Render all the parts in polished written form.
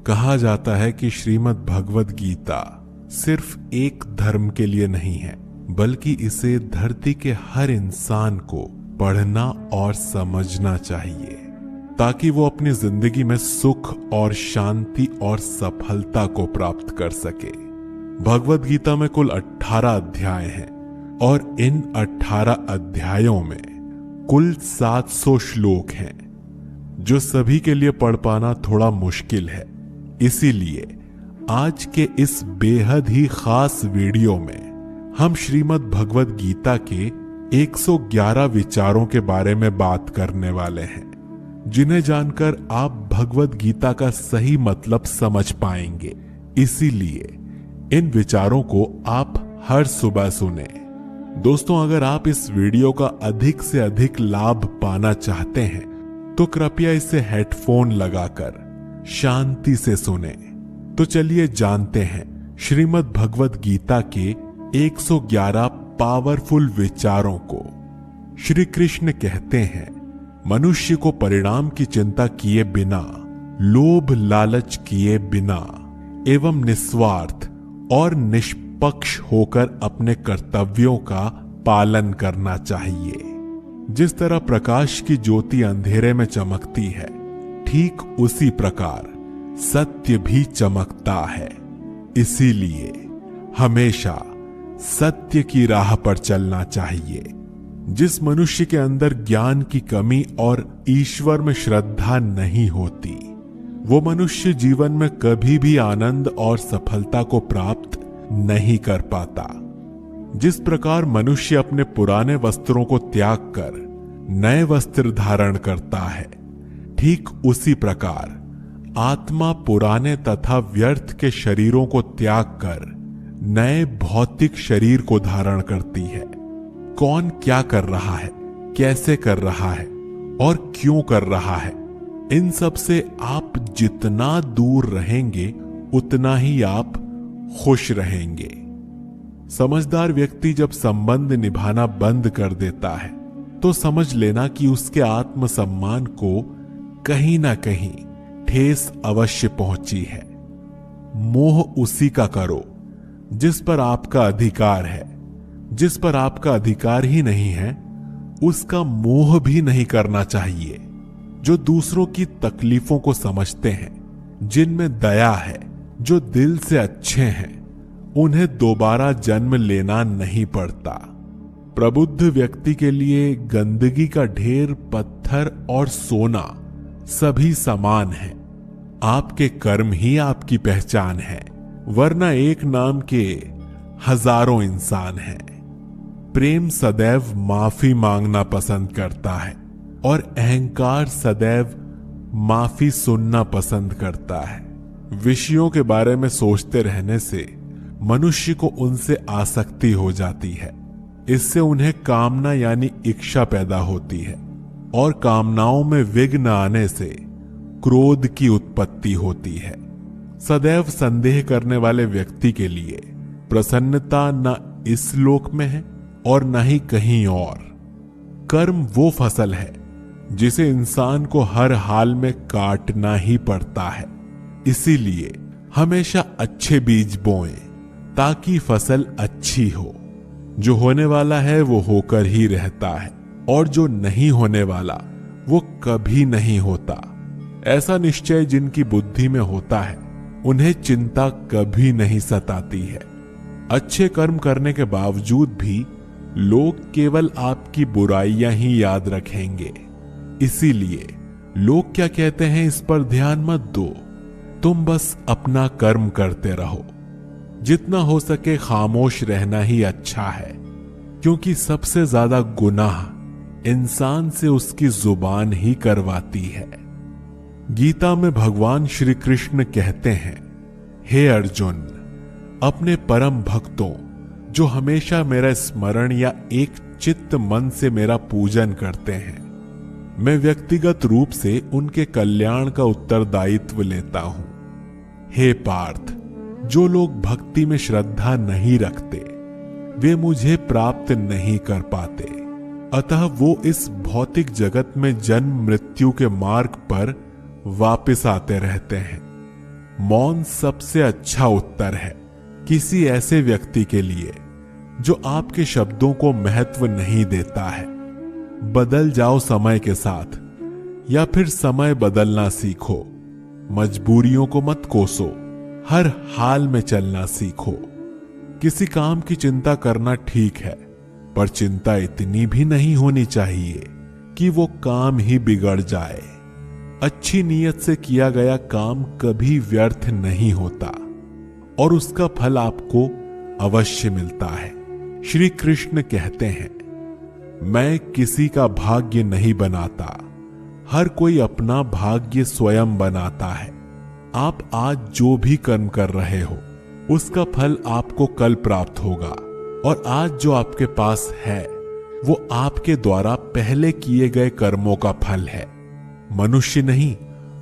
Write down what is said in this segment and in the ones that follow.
कहा जाता है कि श्रीमद् भगवद गीता सिर्फ एक धर्म के लिए नहीं है, बल्कि इसे धरती के हर इंसान को पढ़ना और समझना चाहिए, ताकि वो अपनी जिंदगी में सुख और शांति और सफलता को प्राप्त कर सके। भगवद गीता में कुल 18 अध्याय हैं और इन 18 अध्यायों में कुल 700 श्लोक हैं, जो सभी के लिए पढ़ पाना थोड़ा मुश्किल है। इसीलिए आज के इस बेहद ही खास वीडियो में हम श्रीमद् भगवद गीता के 111 विचारों के बारे में बात करने वाले हैं, जिन्हें जानकर आप भगवद गीता का सही मतलब समझ पाएंगे। इसीलिए इन विचारों को आप हर सुबह सुने। दोस्तों, अगर आप इस वीडियो का अधिक से अधिक लाभ पाना चाहते हैं तो कृपया इसे हेडफोन लगाकर शांति से सुने। तो चलिए जानते हैं श्रीमद् भगवद गीता के 111 पावरफुल विचारों को। श्री कृष्ण कहते हैं, मनुष्य को परिणाम की चिंता किए बिना, लोभ लालच किए बिना एवं निस्वार्थ और निष्पक्ष होकर अपने कर्तव्यों का पालन करना चाहिए। जिस तरह प्रकाश की ज्योति अंधेरे में चमकती है, ठीक उसी प्रकार सत्य भी चमकता है। इसीलिए हमेशा सत्य की राह पर चलना चाहिए। जिस मनुष्य के अंदर ज्ञान की कमी और ईश्वर में श्रद्धा नहीं होती, वो मनुष्य जीवन में कभी भी आनंद और सफलता को प्राप्त नहीं कर पाता। जिस प्रकार मनुष्य अपने पुराने वस्त्रों को त्याग कर नए वस्त्र धारण करता है, ठीक उसी प्रकार आत्मा पुराने तथा व्यर्थ के शरीरों को त्याग कर नए भौतिक शरीर को धारण करती है। कौन क्या कर रहा है, कैसे कर रहा है और क्यों कर रहा है, इन सब से आप जितना दूर रहेंगे उतना ही आप खुश रहेंगे। समझदार व्यक्ति जब संबंध निभाना बंद कर देता है तो समझ लेना कि उसके आत्मसम्मान को कहीं ना कहीं ठेस अवश्य पहुंची है। मोह उसी का करो जिस पर आपका अधिकार है। जिस पर आपका अधिकार ही नहीं है, उसका मोह भी नहीं करना चाहिए। जो दूसरों की तकलीफों को समझते हैं, जिनमें दया है, जो दिल से अच्छे हैं, उन्हें दोबारा जन्म लेना नहीं पड़ता। प्रबुद्ध व्यक्ति के लिए गंदगी का ढेर, पत्थर और सोना सभी समान है। आपके कर्म ही आपकी पहचान है, वरना एक नाम के हजारों इंसान हैं। प्रेम सदैव माफी मांगना पसंद करता है और अहंकार सदैव माफी सुनना पसंद करता है। विषयों के बारे में सोचते रहने से मनुष्य को उनसे आसक्ति हो जाती है। इससे उन्हें कामना यानी इच्छा पैदा होती है और कामनाओं में विघ्न आने से क्रोध की उत्पत्ति होती है। सदैव संदेह करने वाले व्यक्ति के लिए प्रसन्नता न इस लोक में है और न ही कहीं और। कर्म वो फसल है जिसे इंसान को हर हाल में काटना ही पड़ता है। इसीलिए हमेशा अच्छे बीज बोएं ताकि फसल अच्छी हो। जो होने वाला है वो होकर ही रहता है और जो नहीं होने वाला वो कभी नहीं होता। ऐसा निश्चय जिनकी बुद्धि में होता है, उन्हें चिंता कभी नहीं सताती है। अच्छे कर्म करने के बावजूद भी लोग केवल आपकी बुराइयां ही याद रखेंगे। इसीलिए लोग क्या कहते हैं इस पर ध्यान मत दो, तुम बस अपना कर्म करते रहो। जितना हो सके खामोश रहना ही अच्छा है, क्योंकि सबसे ज्यादा गुनाह इंसान से उसकी जुबान ही करवाती है। गीता में भगवान श्री कृष्ण कहते हैं, हे अर्जुन, अपने परम भक्तों जो हमेशा मेरा स्मरण या एक चित्त मन से मेरा पूजन करते हैं, मैं व्यक्तिगत रूप से उनके कल्याण का उत्तरदायित्व लेता हूं। हे पार्थ, जो लोग भक्ति में श्रद्धा नहीं रखते वे मुझे प्राप्त नहीं कर पाते, अतः वो इस भौतिक जगत में जन्म मृत्यु के मार्ग पर वापस आते रहते हैं। मौन सबसे अच्छा उत्तर है किसी ऐसे व्यक्ति के लिए जो आपके शब्दों को महत्व नहीं देता है। बदल जाओ समय के साथ, या फिर समय बदलना सीखो। मजबूरियों को मत कोसो, हर हाल में चलना सीखो। किसी काम की चिंता करना ठीक है, पर चिंता इतनी भी नहीं होनी चाहिए कि वो काम ही बिगड़ जाए। अच्छी नीयत से किया गया काम कभी व्यर्थ नहीं होता और उसका फल आपको अवश्य मिलता है। श्री कृष्ण कहते हैं, मैं किसी का भाग्य नहीं बनाता, हर कोई अपना भाग्य स्वयं बनाता है। आप आज जो भी कर्म कर रहे हो उसका फल आपको कल प्राप्त होगा, और आज जो आपके पास है वो आपके द्वारा पहले किए गए कर्मों का फल है। मनुष्य नहीं,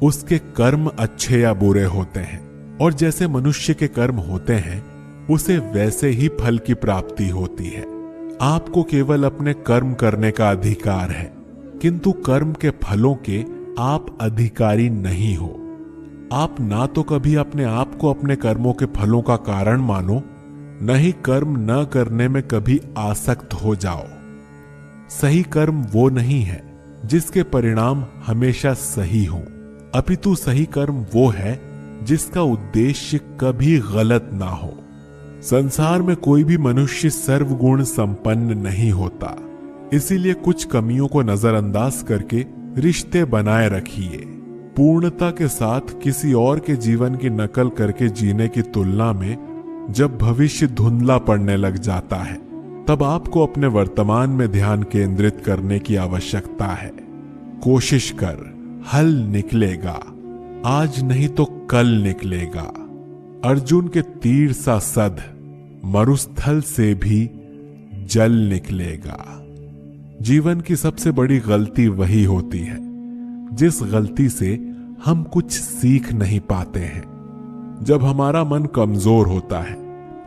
उसके कर्म अच्छे या बुरे होते हैं, और जैसे मनुष्य के कर्म होते हैं उसे वैसे ही फल की प्राप्ति होती है। आपको केवल अपने कर्म करने का अधिकार है, किंतु कर्म के फलों के आप अधिकारी नहीं हो। आप ना तो कभी अपने आप को अपने कर्मों के फलों का कारण मानो, न ही कर्म न करने में कभी आसक्त हो जाओ। सही कर्म वो नहीं है जिसके परिणाम हमेशा सही हो, अपितु सही कर्म वो है जिसका उद्देश्य कभी गलत ना हो। संसार में कोई भी मनुष्य सर्वगुण संपन्न नहीं होता, इसीलिए कुछ कमियों को नजरअंदाज करके रिश्ते बनाए रखिए। पूर्णता के साथ किसी और के जीवन की नकल करके जीने की तुलना में जब भविष्य धुंधला पड़ने लग जाता है, तब आपको अपने वर्तमान में ध्यान केंद्रित करने की आवश्यकता है। कोशिश कर, हल निकलेगा, आज नहीं तो कल निकलेगा। अर्जुन के तीर सा सध, मरुस्थल से भी जल निकलेगा। जीवन की सबसे बड़ी गलती वही होती है जिस गलती से हम कुछ सीख नहीं पाते हैं। जब हमारा मन कमजोर होता है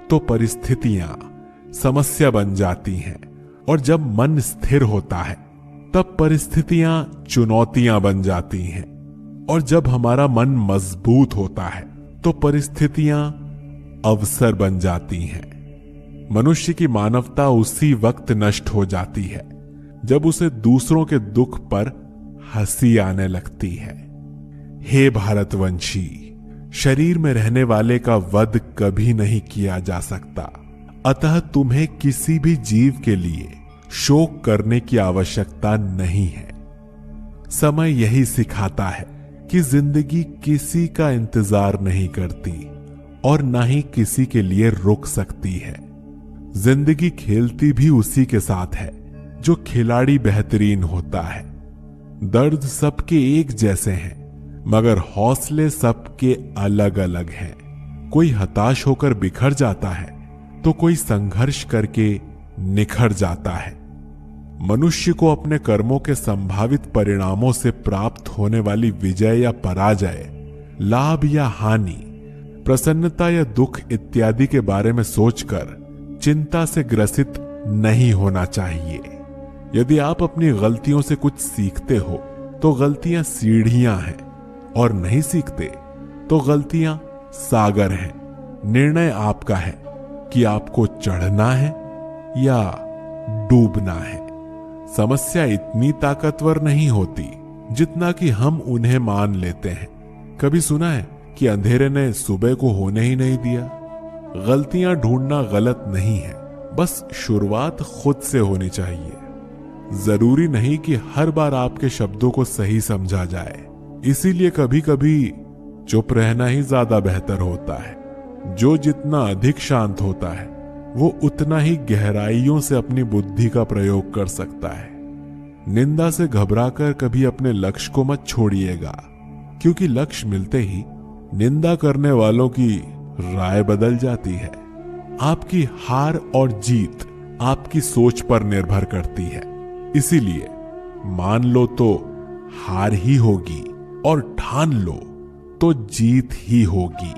तो परिस्थितियां समस्या बन जाती हैं, और जब मन स्थिर होता है तब परिस्थितियां चुनौतियां बन जाती हैं, और जब हमारा मन मजबूत होता है तो परिस्थितियां अवसर बन जाती हैं। मनुष्य की मानवता उसी वक्त नष्ट हो जाती है जब उसे दूसरों के दुख पर हंसी आने लगती है। हे भारतवंशी, शरीर में रहने वाले का वध कभी नहीं किया जा सकता, अतः तुम्हें किसी भी जीव के लिए शोक करने की आवश्यकता नहीं है। समय यही सिखाता है कि जिंदगी किसी का इंतजार नहीं करती और ना ही किसी के लिए रुक सकती है। जिंदगी खेलती भी उसी के साथ है जो खिलाड़ी बेहतरीन होता है। दर्द सबके एक जैसे हैं, मगर हौसले सबके अलग अलग हैं। कोई हताश होकर बिखर जाता है तो कोई संघर्ष करके निखर जाता है। मनुष्य को अपने कर्मों के संभावित परिणामों से प्राप्त होने वाली विजय या पराजय, लाभ या हानि, प्रसन्नता या दुख इत्यादि के बारे में सोचकर चिंता से ग्रसित नहीं होना चाहिए। यदि आप अपनी गलतियों से कुछ सीखते हो तो गलतियां सीढ़ियां हैं, और नहीं सीखते तो गलतियां सागर हैं। निर्णय आपका है कि आपको चढ़ना है या डूबना है। समस्या इतनी ताकतवर नहीं होती जितना कि हम उन्हें मान लेते हैं। कभी सुना है कि अंधेरे ने सुबह को होने ही नहीं दिया? गलतियां ढूंढना गलत नहीं है, बस शुरुआत खुद से होनी चाहिए। जरूरी नहीं कि हर बार आपके शब्दों को सही समझा जाए, इसीलिए कभी कभी चुप रहना ही ज्यादा बेहतर होता है। जो जितना अधिक शांत होता है वो उतना ही गहराइयों से अपनी बुद्धि का प्रयोग कर सकता है। निंदा से घबराकर कभी अपने लक्ष्य को मत छोड़िएगा, क्योंकि लक्ष्य मिलते ही निंदा करने वालों की राय बदल जाती है। आपकी हार और जीत आपकी सोच पर निर्भर करती है, इसीलिए मान लो तो हार ही होगी और ठान लो तो जीत ही होगी।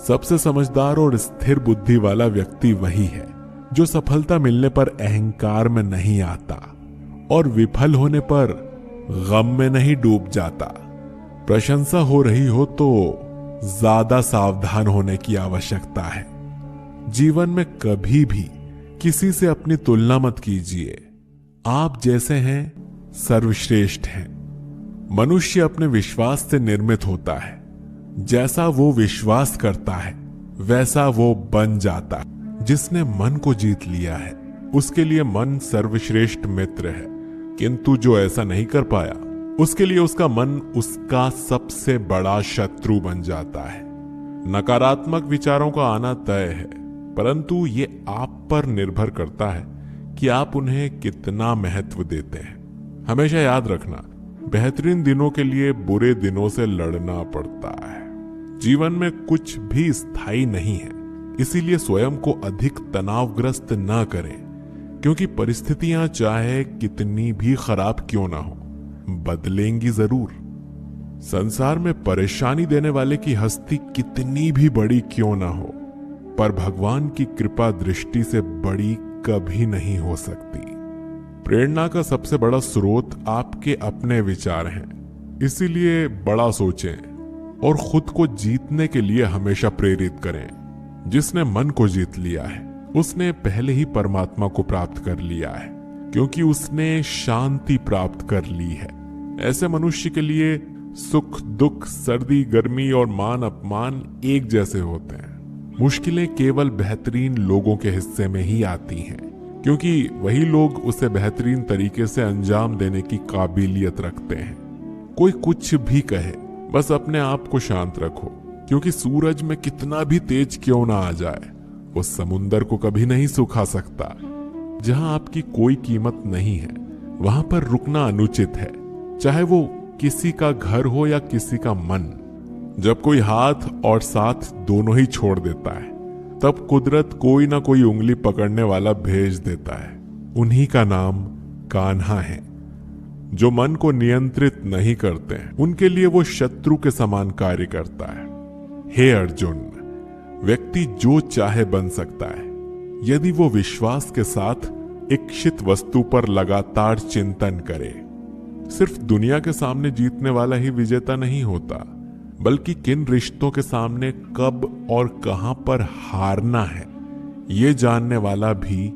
सबसे समझदार और स्थिर बुद्धि वाला व्यक्ति वही है जो सफलता मिलने पर अहंकार में नहीं आता और विफल होने पर गम में नहीं डूब जाता। प्रशंसा हो रही हो तो ज्यादा सावधान होने की आवश्यकता है। जीवन में कभी भी किसी से अपनी तुलना मत कीजिए। आप जैसे हैं सर्वश्रेष्ठ हैं। मनुष्य अपने विश्वास से निर्मित होता है। जैसा वो विश्वास करता है वैसा वो बन जाता है। जिसने मन को जीत लिया है उसके लिए मन सर्वश्रेष्ठ मित्र है, किंतु जो ऐसा नहीं कर पाया उसके लिए उसका मन उसका सबसे बड़ा शत्रु बन जाता है। नकारात्मक विचारों का आना तय है, परंतु ये आप पर निर्भर करता है कि आप उन्हें कितना महत्व देते हैं। हमेशा याद रखना, बेहतरीन दिनों के लिए बुरे दिनों से लड़ना पड़ता है। जीवन में कुछ भी स्थायी नहीं है, इसीलिए स्वयं को अधिक तनावग्रस्त न करें, क्योंकि परिस्थितियां चाहे कितनी भी खराब क्यों ना हो, बदलेंगी जरूर। संसार में परेशानी देने वाले की हस्ती कितनी भी बड़ी क्यों ना हो, पर भगवान की कृपा दृष्टि से बड़ी कभी नहीं हो सकती। प्रेरणा का सबसे बड़ा स्रोत आपके अपने विचार हैं, इसीलिए बड़ा सोचें और खुद को जीतने के लिए हमेशा प्रेरित करें। जिसने मन को जीत लिया है उसने पहले ही परमात्मा को प्राप्त कर लिया है, क्योंकि उसने शांति प्राप्त कर ली है। ऐसे मनुष्य के लिए सुख दुख, सर्दी गर्मी और मान अपमान एक जैसे होते हैं। मुश्किलें केवल बेहतरीन लोगों के हिस्से में ही आती हैं, क्योंकि वही लोग उसे बेहतरीन तरीके से अंजाम देने की काबिलियत रखते हैं। कोई कुछ भी कहे, बस अपने आप को शांत रखो, क्योंकि सूरज में कितना भी तेज क्यों ना आ जाए वो समुंदर को कभी नहीं सुखा सकता। जहां आपकी कोई कीमत नहीं है वहां पर रुकना अनुचित है, चाहे वो किसी का घर हो या किसी का मन। जब कोई हाथ और साथ दोनों ही छोड़ देता है तब कुदरत कोई ना कोई उंगली पकड़ने वाला भेज देता है। उन्हीं का नाम कान्हा है। जो मन को नियंत्रित नहीं करते हैं उनके लिए वो शत्रु के समान कार्य करता है। हे अर्जुन, व्यक्ति जो चाहे बन सकता है यदि वो विश्वास के साथ इच्छित वस्तु पर लगातार चिंतन करे। सिर्फ दुनिया के सामने जीतने वाला ही विजेता नहीं होता, बल्कि किन रिश्तों के सामने कब और कहां पर हारना है ये जानने वाला भी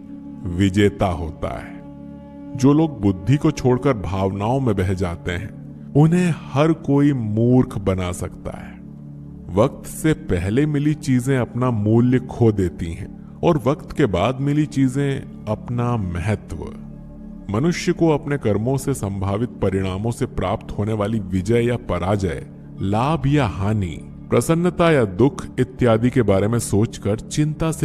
विजेता होता है। जो लोग बुद्धि को छोड़कर भावनाओं में बह जाते हैं उन्हें हर कोई मूर्ख बना सकता है। वक्त से पहले मिली चीजें अपना मूल्य खो देती हैं और वक्त के बाद मिली चीजें अपना महत्व। मनुष्य को अपने कर्मों से संभावित परिणामों से प्राप्त होने वाली विजय या पराजय, लाभ या हानि, प्रसन्नता या दुख इत्यादि के बारे में सोचकर चिंता से